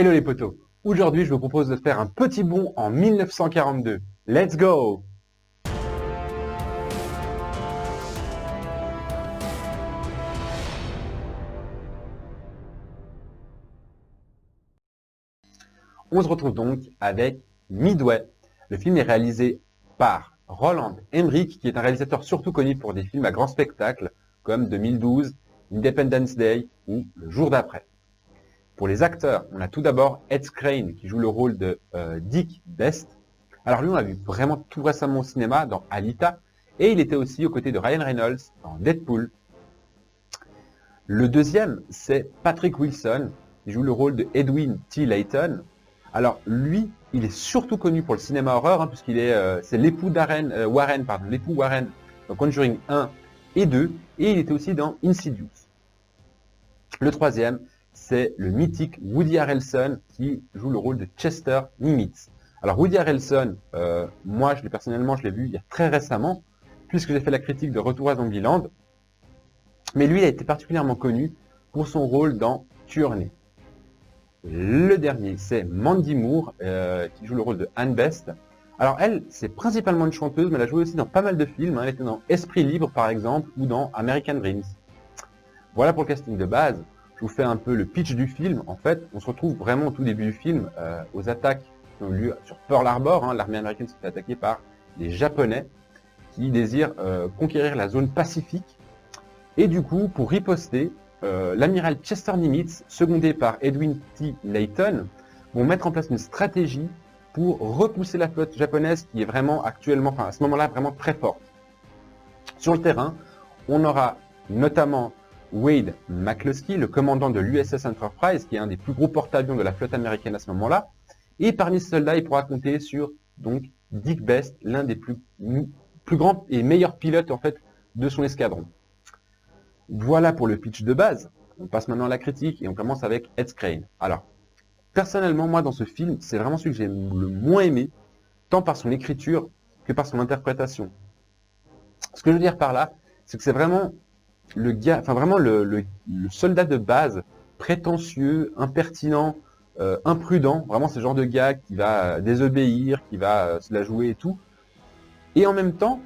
Hello les potos, aujourd'hui je vous propose de faire un petit bond en 1942. Let's go! On se retrouve donc avec Midway. Le film est réalisé par Roland Emmerich, qui est un réalisateur surtout connu pour des films à grand spectacle comme 2012, Independence Day ou Le jour d'après. Pour les acteurs, on a tout d'abord Ed Skrein qui joue le rôle de Dick Best. Alors lui, on l'a vu vraiment tout récemment au cinéma dans Alita, et il était aussi aux côtés de Ryan Reynolds dans Deadpool. Le deuxième, c'est Patrick Wilson, qui joue le rôle de Edwin T. Layton. Alors lui, il est surtout connu pour le cinéma horreur, puisqu'il est, c'est l'époux Warren dans Conjuring 1 et 2, et il était aussi dans Insidious. Le troisième, c'est le mythique Woody Harrelson qui joue le rôle de Chester Nimitz. Alors Woody Harrelson, moi personnellement je l'ai vu il y a très récemment, puisque j'ai fait la critique de Retour à Zombieland, mais lui il a été particulièrement connu pour son rôle dans Tuerney. Le dernier, c'est Mandy Moore, qui joue le rôle de Anne Best. Alors elle, c'est principalement une chanteuse, mais elle a joué aussi dans pas mal de films. Elle était dans Esprit Libre par exemple, ou dans American Dreams. Voilà pour le casting de base. Je vous fais un peu le pitch du film. En fait, on se retrouve vraiment au tout début du film aux attaques qui ont eu lieu sur Pearl Harbor. L'armée américaine s'est fait attaquer par des Japonais qui désirent conquérir la zone Pacifique. Et du coup, pour riposter, l'amiral Chester Nimitz, secondé par Edwin T. Layton, vont mettre en place une stratégie pour repousser la flotte japonaise qui est vraiment actuellement, enfin à ce moment-là, vraiment très forte. Sur le terrain, on aura notamment Wade McCluskey, le commandant de l'USS Enterprise, qui est un des plus gros porte-avions de la flotte américaine à ce moment-là. Et parmi ces soldats, il pourra compter sur donc Dick Best, l'un des plus grands et meilleurs pilotes en fait de son escadron. Voilà pour le pitch de base. On passe maintenant à la critique et on commence avec Ed Skrein. Alors, personnellement, moi dans ce film, c'est vraiment celui que j'ai le moins aimé, tant par son écriture que par son interprétation. Ce que je veux dire par là, c'est que c'est vraiment le gars, enfin vraiment le soldat de base, prétentieux, impertinent, imprudent. Vraiment, c'est le genre de gars qui va désobéir, qui va se la jouer et tout. Et en même temps,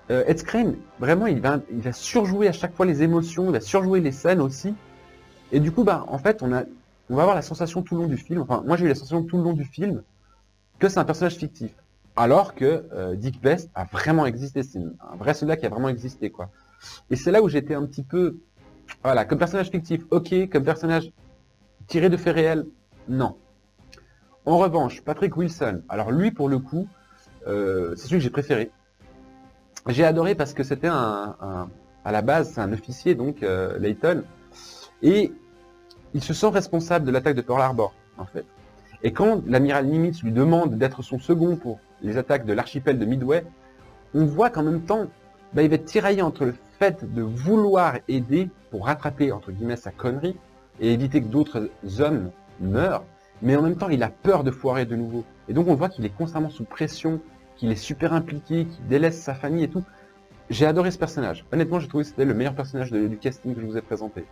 Ed Skrein, vraiment, il va surjouer à chaque fois les émotions, il va surjouer les scènes aussi. Et du coup, en fait, on va avoir la sensation tout le long du film, enfin, moi j'ai eu la sensation tout le long du film, que c'est un personnage fictif. Alors que Dick Best a vraiment existé, c'est un vrai soldat qui a vraiment existé, quoi. Et c'est là où j'étais un petit peu, voilà, comme personnage fictif, ok, comme personnage tiré de faits réels, non. En revanche, Patrick Wilson, alors lui, pour le coup, c'est celui que j'ai préféré. J'ai adoré parce que c'était à la base, c'est un officier, donc Layton, et il se sent responsable de l'attaque de Pearl Harbor, en fait. Et quand l'amiral Nimitz lui demande d'être son second pour les attaques de l'archipel de Midway, on voit qu'en même temps, il va être tiraillé entre le fait de vouloir aider pour rattraper, entre guillemets, sa connerie, et éviter que d'autres hommes meurent, mais en même temps, il a peur de foirer de nouveau. Et donc, on voit qu'il est constamment sous pression, qu'il est super impliqué, qu'il délaisse sa famille et tout. J'ai adoré ce personnage. Honnêtement, j'ai trouvé que c'était le meilleur personnage du casting que je vous ai présenté.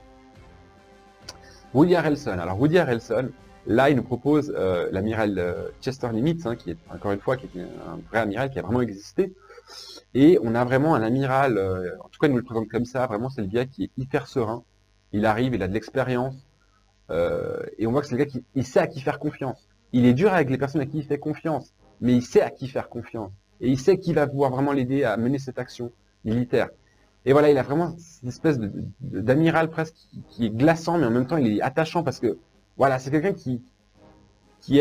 Woody Harrelson. Alors, Woody Harrelson, là, il nous propose l'amiral Chester Nimitz, qui est, encore une fois, qui est un vrai amiral qui a vraiment existé. Et on a vraiment un amiral, en tout cas, il nous le présente comme ça, vraiment, c'est le gars qui est hyper serein. Il arrive, il a de l'expérience. Et on voit que c'est le gars qui sait à qui faire confiance. Il est dur avec les personnes à qui il fait confiance, mais il sait à qui faire confiance. Et il sait qui va pouvoir vraiment l'aider à mener cette action militaire. Et voilà, il a vraiment cette espèce d'amiral presque qui est glaçant, mais en même temps il est attachant parce que voilà, c'est quelqu'un qui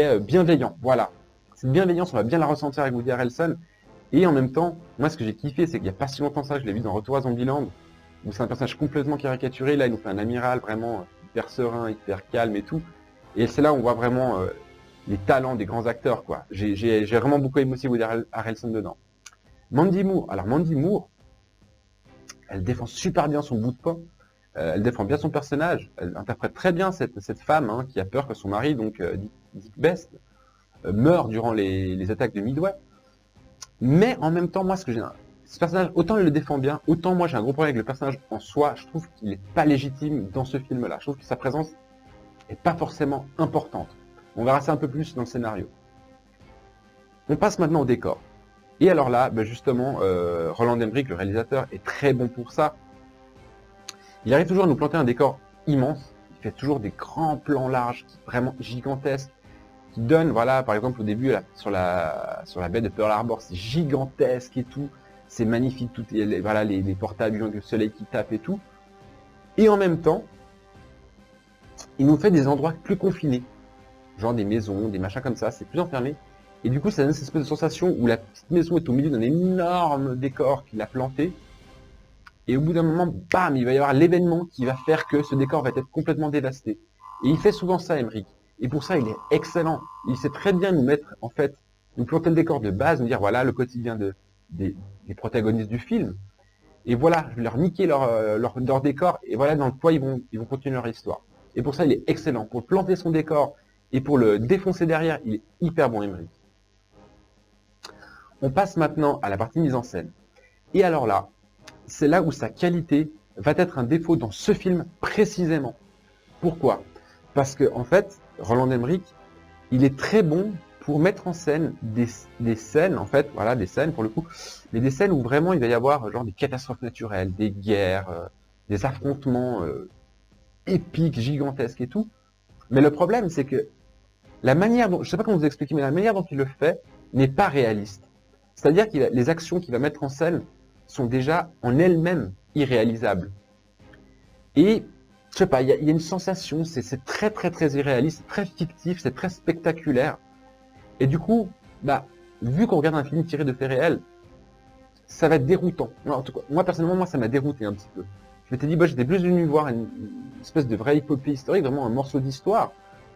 est bienveillant. Voilà, cette bienveillance, on va bien la ressentir avec Woody Harrelson. Et en même temps, moi ce que j'ai kiffé, c'est qu'il n'y a pas si longtemps que ça, je l'ai vu dans Retour à Zombieland, où c'est un personnage complètement caricaturé. Là, il nous fait un amiral vraiment hyper serein, hyper calme et tout. Et c'est là où on voit vraiment les talents des grands acteurs, quoi. J'ai vraiment beaucoup aimé aussi Woody Harrelson dedans. Mandy Moore. Alors Mandy Moore, elle défend super bien son bout de pain. Elle défend bien son personnage. Elle interprète très bien cette femme qui a peur que son mari, donc Dick Best, meure durant les attaques de Midway. Mais en même temps, moi, ce personnage, autant il le défend bien, autant moi j'ai un gros problème avec le personnage en soi. Je trouve qu'il n'est pas légitime dans ce film-là. Je trouve que sa présence n'est pas forcément importante. On verra ça un peu plus dans le scénario. On passe maintenant au décor. Et alors là, justement, Roland Emmerich, le réalisateur, est très bon pour ça. Il arrive toujours à nous planter un décor immense. Il fait toujours des grands plans larges, vraiment gigantesques, qui donnent, voilà, par exemple au début sur la baie de Pearl Harbor, c'est gigantesque et tout. C'est magnifique, tout, voilà, les porte-avions avec le soleil qui tape et tout. Et en même temps, il nous fait des endroits plus confinés, genre des maisons, des machins comme ça, c'est plus enfermé. Et du coup, ça donne cette espèce de sensation où la petite maison est au milieu d'un énorme décor qu'il a planté. Et au bout d'un moment, bam, il va y avoir l'événement qui va faire que ce décor va être complètement dévasté. Et il fait souvent ça, Emmerich. Et pour ça, il est excellent. Il sait très bien nous mettre, en fait, nous planter le décor de base, nous dire, voilà, le quotidien des protagonistes du film. Et voilà, je vais leur niquer leur décor. Et voilà dans quoi ils vont continuer leur histoire. Et pour ça, il est excellent. Pour planter son décor et pour le défoncer derrière, il est hyper bon, Emmerich. On passe maintenant à la partie mise en scène. Et alors là, c'est là où sa qualité va être un défaut dans ce film précisément. Pourquoi? Parce que en fait, Roland Emmerich, il est très bon pour mettre en scène des scènes, en fait, voilà, des scènes pour le coup, mais des scènes où vraiment il va y avoir genre des catastrophes naturelles, des guerres, des affrontements épiques, gigantesques et tout. Mais le problème, c'est que la manière dont, je sais pas comment vous expliquer, mais la manière dont il le fait n'est pas réaliste. C'est-à-dire que les actions qu'il va mettre en scène sont déjà en elles-mêmes irréalisables. Et, je sais pas, il y a une sensation, c'est très très très irréaliste, c'est très fictif, c'est très spectaculaire. Et du coup, vu qu'on regarde un film tiré de faits réels, ça va être déroutant. En tout cas, moi personnellement, ça m'a dérouté un petit peu. Je m'étais dit, j'étais plus venu voir une espèce de vraie épopée historique, vraiment un morceau d'histoire,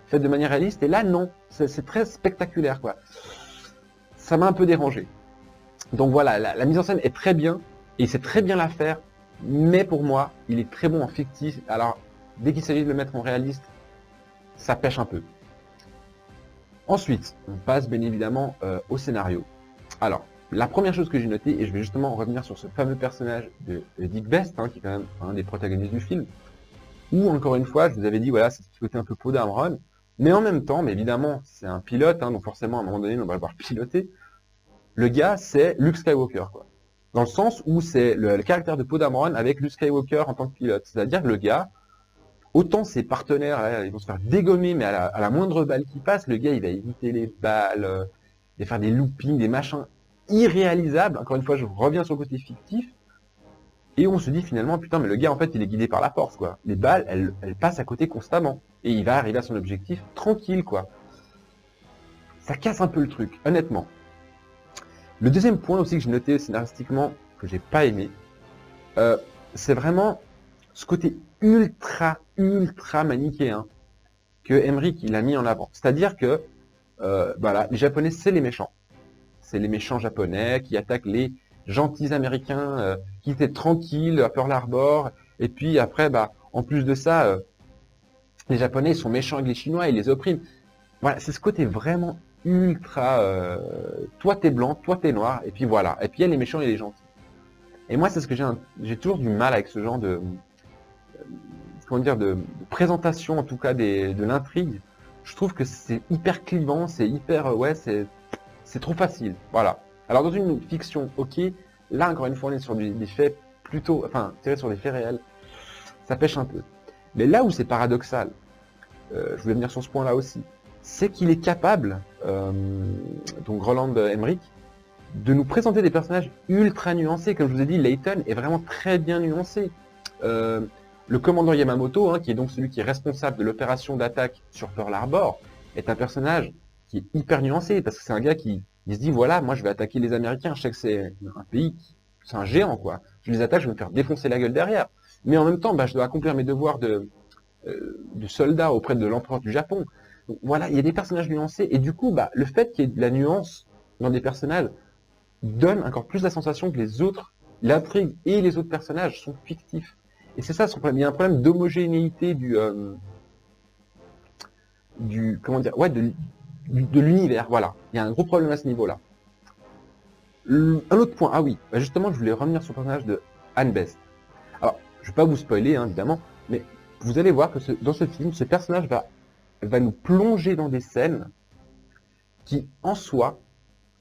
fait de manière réaliste, et là non, c'est très spectaculaire, quoi. Ça m'a un peu dérangé. Donc voilà, la mise en scène est très bien, et il sait très bien la faire, mais pour moi, il est très bon en fictif. Alors, dès qu'il s'agit de le mettre en réaliste, ça pêche un peu. Ensuite, on passe bien évidemment au scénario. Alors, la première chose que j'ai notée, et je vais justement revenir sur ce fameux personnage de Dick Best, qui est quand même un des protagonistes du film, où encore une fois, je vous avais dit, voilà, c'est ce côté un peu Poe Dameron, mais en même temps, mais évidemment, c'est un pilote, donc forcément, à un moment donné, on va le voir piloter. Le gars, c'est Luke Skywalker, quoi. Dans le sens où c'est le caractère de Poe Dameron avec Luke Skywalker en tant que pilote. C'est-à-dire que le gars, autant ses partenaires, ils vont se faire dégommer, mais à la moindre balle qui passe, le gars, il va éviter les balles, il va faire des loopings, des machins irréalisables. Encore une fois, je reviens sur le côté fictif. Et on se dit finalement, putain, mais le gars, en fait, il est guidé par la force, quoi. Les balles, elles passent à côté constamment. Et il va arriver à son objectif tranquille, quoi. Ça casse un peu le truc, honnêtement. Le deuxième point aussi que j'ai noté scénaristiquement, que j'ai pas aimé, c'est vraiment ce côté ultra manichéen que Emmerich il a mis en avant. C'est-à-dire que voilà, les Japonais, c'est les méchants. C'est les méchants japonais qui attaquent les gentils Américains qui étaient tranquilles à Pearl Harbor. Et puis après, en plus de ça, les Japonais ils sont méchants avec les Chinois, ils les oppriment. Voilà, c'est ce côté vraiment ultra... toi t'es blanc, toi t'es noir, et puis voilà. Et puis il y a les méchants et les gentils. Et moi, c'est ce que j'ai toujours du mal avec ce genre de... comment dire, de présentation, en tout cas, de l'intrigue. Je trouve que c'est hyper clivant, c'est hyper... ouais, c'est trop facile. Voilà. Alors, dans une fiction, ok, là, encore une fois, on est sur des faits plutôt... enfin, tirés sur des faits réels. Ça pêche un peu. Mais là où c'est paradoxal, je voulais venir sur ce point-là aussi, c'est qu'il est capable, donc Roland Emmerich, de nous présenter des personnages ultra nuancés. Comme je vous ai dit, Layton est vraiment très bien nuancé. Le commandant Yamamoto, qui est donc celui qui est responsable de l'opération d'attaque sur Pearl Harbor, est un personnage qui est hyper nuancé, parce que c'est un gars qui se dit, voilà, moi je vais attaquer les Américains, je sais que c'est un pays, c'est un géant, quoi. Je les attaque, je vais me faire défoncer la gueule derrière. Mais en même temps, je dois accomplir mes devoirs de soldat auprès de l'empereur du Japon. Donc voilà, il y a des personnages nuancés, et du coup, le fait qu'il y ait de la nuance dans des personnages donne encore plus la sensation que les autres, l'intrigue et les autres personnages sont fictifs. Et c'est ça son problème. Il y a un problème d'homogénéité du comment dire, ouais, de l'univers. Voilà, il y a un gros problème à ce niveau-là. Un autre point, ah oui, justement, je voulais revenir sur le personnage de Anne Best. Alors, je vais pas vous spoiler, évidemment, mais vous allez voir que dans ce film, ce personnage va va nous plonger dans des scènes qui, en soi,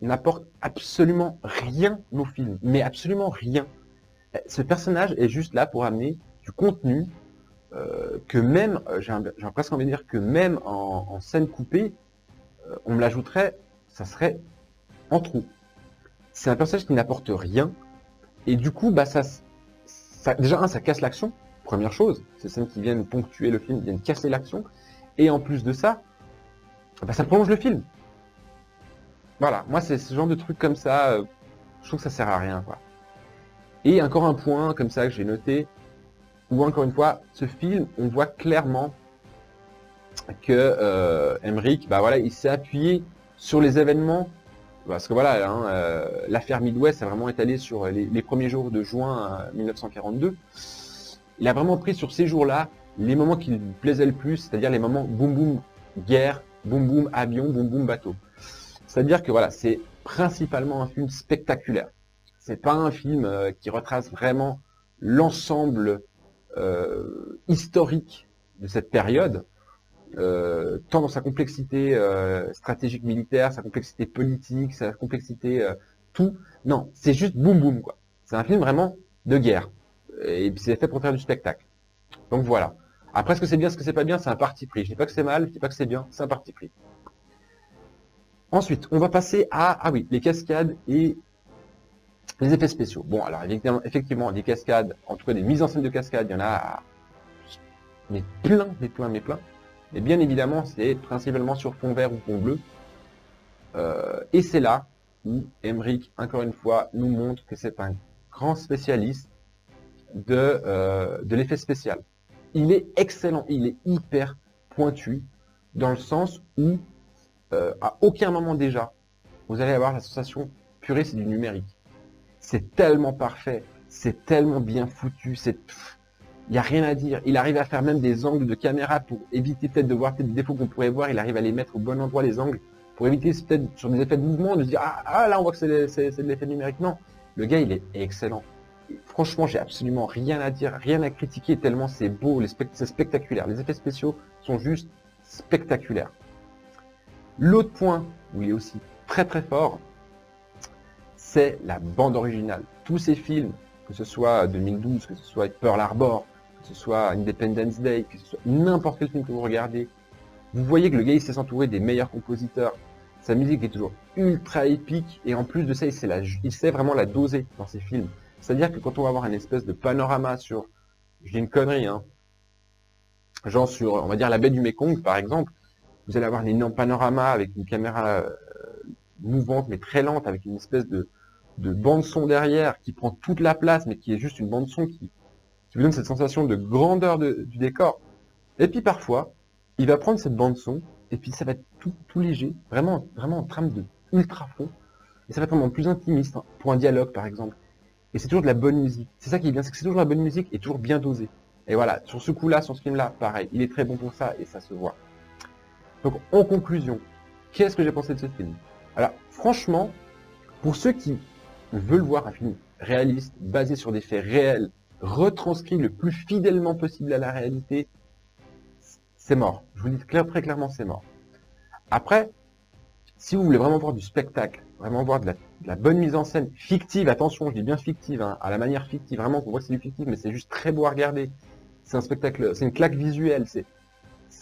n'apportent absolument rien au film, mais absolument rien. Ce personnage est juste là pour amener du contenu que même, j'ai presque envie de dire que même en scène coupée, on me l'ajouterait, ça serait en trop. C'est un personnage qui n'apporte rien, et du coup, bah déjà, ça casse l'action, première chose, c'est scènes qui viennent ponctuer le film, viennent casser l'action, et en plus de ça, bah, ça prolonge le film. Voilà, moi c'est ce genre de truc comme ça, je trouve que ça sert à rien, quoi. Et encore un point comme ça que j'ai noté, où encore une fois, ce film, on voit clairement que Emmerich, bah voilà, il s'est appuyé sur les événements, parce que voilà, hein, l'affaire Midwest a vraiment étalé sur les premiers jours de juin 1942. Il a vraiment pris sur ces jours-là les moments qui lui plaisaient le plus, c'est-à-dire les moments boum boum guerre, boum boum avion, boum boum bateau. C'est-à-dire que voilà, c'est principalement un film spectaculaire. C'est pas un film qui retrace vraiment l'ensemble historique de cette période, tant dans sa complexité stratégique militaire, sa complexité politique, sa complexité tout. Non, c'est juste boum boum quoi. C'est un film vraiment de guerre. Et c'est fait pour faire du spectacle. Donc voilà. Après, ce que c'est bien, ce que c'est pas bien, c'est un parti pris. Je dis pas que c'est mal, je dis pas que c'est bien, c'est un parti pris. Ensuite, on va passer à les cascades et les effets spéciaux. Bon, alors effectivement, des cascades, en tout cas des mises en scène de cascades, il y en a mais plein. Mais bien évidemment, c'est principalement sur fond vert ou fond bleu. Et c'est là où Emmerich, encore une fois, nous montre que c'est un grand spécialiste de l'effet spécial. Il est excellent, il est hyper pointu, dans le sens où, à aucun moment déjà, vous allez avoir la sensation, purée, c'est du numérique. C'est tellement parfait, c'est tellement bien foutu, il n'y a rien à dire. Il arrive à faire même des angles de caméra pour éviter peut-être de voir des défauts qu'on pourrait voir. Il arrive à les mettre au bon endroit, les angles, pour éviter peut-être sur des effets de mouvement, de se dire ah là on voit que c'est de l'effet numérique. Non, le gars il est excellent. Et franchement, j'ai absolument rien à dire, rien à critiquer, tellement c'est beau, c'est spectaculaire. Les effets spéciaux sont juste spectaculaires. L'autre point où il est aussi très très fort, c'est la bande originale. Tous ces films, que ce soit 2012, que ce soit Pearl Harbor, que ce soit Independence Day, que ce soit n'importe quel film que vous regardez, vous voyez que le gars il sait s'entourer des meilleurs compositeurs. Sa musique est toujours ultra épique et en plus de ça, il sait vraiment la doser dans ses films. C'est-à-dire que quand on va avoir une espèce de panorama sur, je dis une connerie, hein, genre sur, on va dire la baie du Mekong par exemple, vous allez avoir un énorme panorama avec une caméra mouvante mais très lente, avec une espèce de bande son derrière qui prend toute la place mais qui est juste une bande son qui vous donne cette sensation de grandeur du décor. Et puis parfois, il va prendre cette bande son et puis ça va être tout léger, vraiment en trame de ultra fond, et ça va être vraiment plus intimiste, hein, pour un dialogue par exemple. Et c'est toujours de la bonne musique. C'est ça qui est bien, c'est que c'est toujours de la bonne musique et toujours bien dosé. Et voilà, sur ce coup-là, sur ce film-là, pareil, il est très bon pour ça et ça se voit. Donc en conclusion, qu'est-ce que j'ai pensé de ce film? Alors franchement, pour ceux qui veulent voir un film réaliste, basé sur des faits réels, retranscrit le plus fidèlement possible à la réalité, c'est mort. Je vous dis très clairement, c'est mort. Après, si vous voulez vraiment voir du spectacle, vraiment voir de la bonne mise en scène, fictive, attention, je dis bien fictive, hein, à la manière fictive, vraiment qu'on voit que c'est du fictif, mais c'est juste très beau à regarder. C'est un spectacle, c'est une claque visuelle, c'est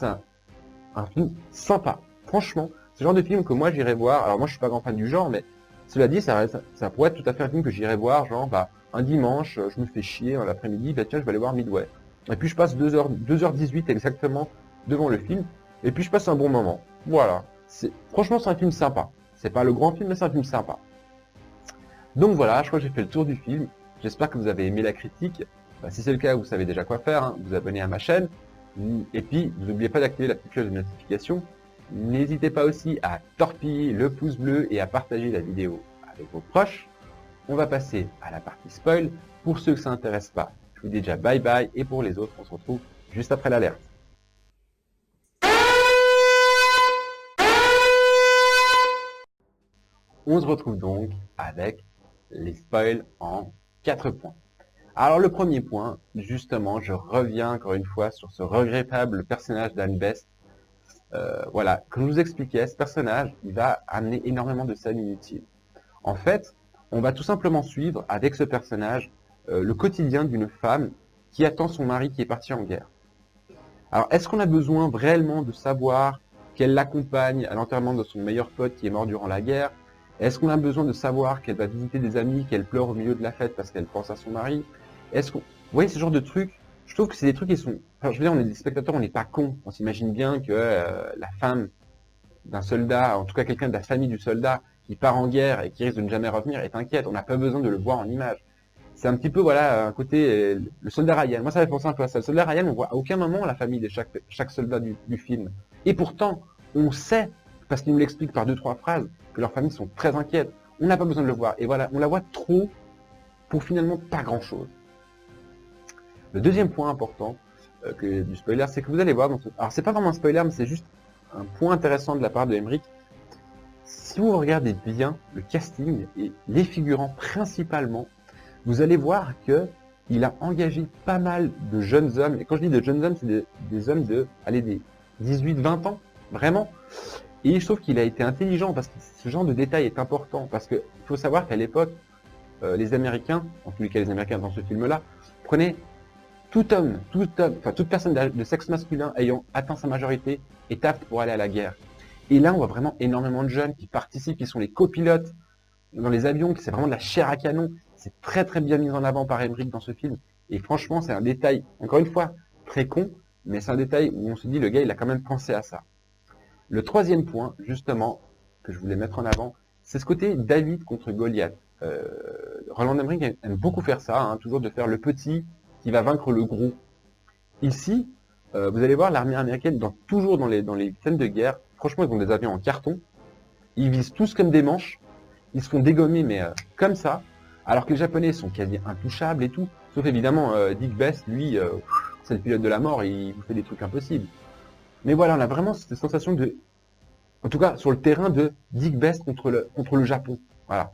un film sympa. Franchement, c'est le genre de film que moi j'irais voir. Alors moi je suis pas grand fan du genre, mais cela dit, ça pourrait être tout à fait un film que j'irais voir, genre un dimanche, je me fais chier l'après-midi, tiens, je vais aller voir Midway. Et puis je passe 2h18 exactement devant le film, et puis je passe un bon moment. Voilà. Franchement, c'est un film sympa. C'est pas le grand film, mais c'est un film sympa. Donc voilà, je crois que j'ai fait le tour du film. J'espère que vous avez aimé la critique. Si c'est le cas, vous savez déjà quoi faire, hein. Vous abonnez à ma chaîne. Et puis, n'oubliez pas d'activer la petite cloche de notification. N'hésitez pas aussi à torpiller le pouce bleu et à partager la vidéo avec vos proches. On va passer à la partie spoil. Pour ceux que ça n'intéresse pas, je vous dis déjà bye bye. Et pour les autres, on se retrouve juste après l'alerte. On se retrouve donc avec les spoils en 4 points. Alors le premier point, justement, je reviens encore une fois sur ce regrettable personnage d'Anne Best. Voilà, comme je vous expliquais, ce personnage, il va amener énormément de scènes inutiles. En fait, on va tout simplement suivre avec ce personnage le quotidien d'une femme qui attend son mari qui est parti en guerre. Alors, est-ce qu'on a besoin réellement de savoir qu'elle l'accompagne à l'enterrement de son meilleur pote qui est mort durant la guerre? Est-ce qu'on a besoin de savoir qu'elle va visiter des amis, qu'elle pleure au milieu de la fête parce qu'elle pense à son mari? Est-ce qu'on... Vous voyez ce genre de trucs? Je trouve que c'est des trucs qui sont... Enfin, je veux dire, on est des spectateurs, on n'est pas cons. On s'imagine bien que la femme d'un soldat, en tout cas quelqu'un de la famille du soldat, qui part en guerre et qui risque de ne jamais revenir, est inquiète. On n'a pas besoin de le voir en image. C'est un petit peu, voilà, un côté, le soldat Ryan. Moi, ça fait penser un peu à ça. Le soldat Ryan, on voit à aucun moment la famille de chaque soldat du film. Et pourtant, on sait, parce qu'il nous l'explique par 2-3 phrases, que leurs familles sont très inquiètes. On n'a pas besoin de le voir. Et voilà, on la voit trop pour finalement pas grand-chose. Le deuxième point important du spoiler, c'est que vous allez voir, alors c'est pas vraiment un spoiler, mais c'est juste un point intéressant de la part de Emmerich. Si vous regardez bien le casting et les figurants principalement, vous allez voir que il a engagé pas mal de jeunes hommes. Et quand je dis de jeunes hommes, c'est des hommes de, allez, des 18-20 ans, vraiment. Et je trouve qu'il a été intelligent parce que ce genre de détail est important. Parce qu'il faut savoir qu'à l'époque, les Américains, en tous les cas les Américains dans ce film-là, prenaient tout homme, enfin toute personne de sexe masculin ayant atteint sa majorité est apte pour aller à la guerre. Et là, on voit vraiment énormément de jeunes qui participent, qui sont les copilotes dans les avions, qui c'est vraiment de la chair à canon. C'est très très bien mis en avant par Emmerich dans ce film. Et franchement, c'est un détail, encore une fois, très con, mais c'est un détail où on se dit, le gars, il a quand même pensé à ça. Le troisième point, justement, que je voulais mettre en avant, c'est ce côté David contre Goliath. Roland Emmerich aime beaucoup faire ça, hein, toujours de faire le petit qui va vaincre le gros. Ici, vous allez voir l'armée américaine, toujours dans les scènes de guerre, franchement, ils ont des avions en carton, ils visent tous comme des manches, ils se font dégommer, mais comme ça, alors que les Japonais sont quasi intouchables et tout, sauf évidemment Dick Best, lui, c'est le pilote de la mort, il vous fait des trucs impossibles. Mais voilà, on a vraiment cette sensation de, en tout cas sur le terrain de Dick Best contre le Japon. Voilà.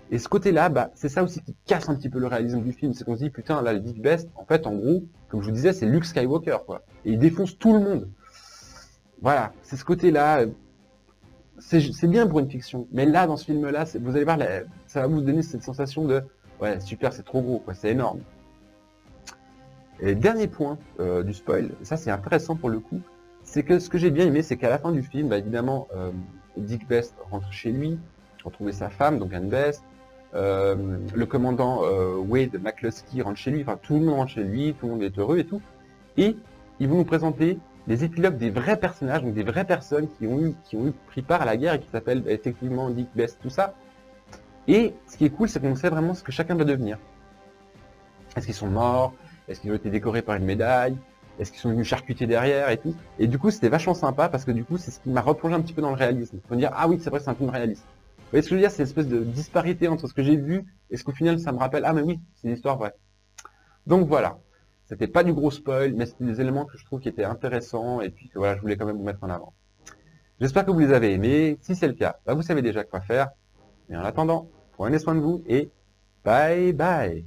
Et ce côté-là, bah, c'est ça aussi qui casse un petit peu le réalisme du film, c'est qu'on se dit, putain, là, le Dick Best, en fait, en gros, comme je vous disais, c'est Luke Skywalker, quoi. Et il défonce tout le monde. Voilà, c'est ce côté-là, c'est bien pour une fiction, mais là, dans ce film-là, vous allez voir, ça va vous donner cette sensation de, ouais, super, c'est trop gros, quoi, c'est énorme. Et dernier point du spoil, ça c'est intéressant pour le coup, c'est que ce que j'ai bien aimé, c'est qu'à la fin du film, bah, évidemment, Dick Best rentre chez lui, retrouver sa femme, donc Anne Best, le commandant Wade McCluskey rentre chez lui, enfin tout le monde rentre chez lui, tout le monde est heureux et tout, et ils vont nous présenter des épilogues des vrais personnages, donc des vraies personnes qui ont eu pris part à la guerre et qui s'appellent effectivement Dick Best, tout ça. Et ce qui est cool, c'est qu'on sait vraiment ce que chacun va devenir. Est-ce qu'ils sont morts? Est-ce qu'ils ont été décorés par une médaille? Est-ce qu'ils sont venus charcuter derrière et tout? Et du coup, c'était vachement sympa parce que du coup, c'est ce qui m'a replongé un petit peu dans le réalisme. Faut me dire, ah oui, c'est vrai, c'est un film réaliste. Vous voyez ce que je veux dire? C'est une espèce de disparité entre ce que j'ai vu et ce qu'au final, ça me rappelle, ah mais oui, c'est une histoire vraie. Donc voilà. C'était pas du gros spoil, mais c'était des éléments que je trouve qui étaient intéressants et puis que voilà, je voulais quand même vous mettre en avant. J'espère que vous les avez aimés. Si c'est le cas, bah vous savez déjà quoi faire. Mais en attendant, prenez soin de vous et bye bye.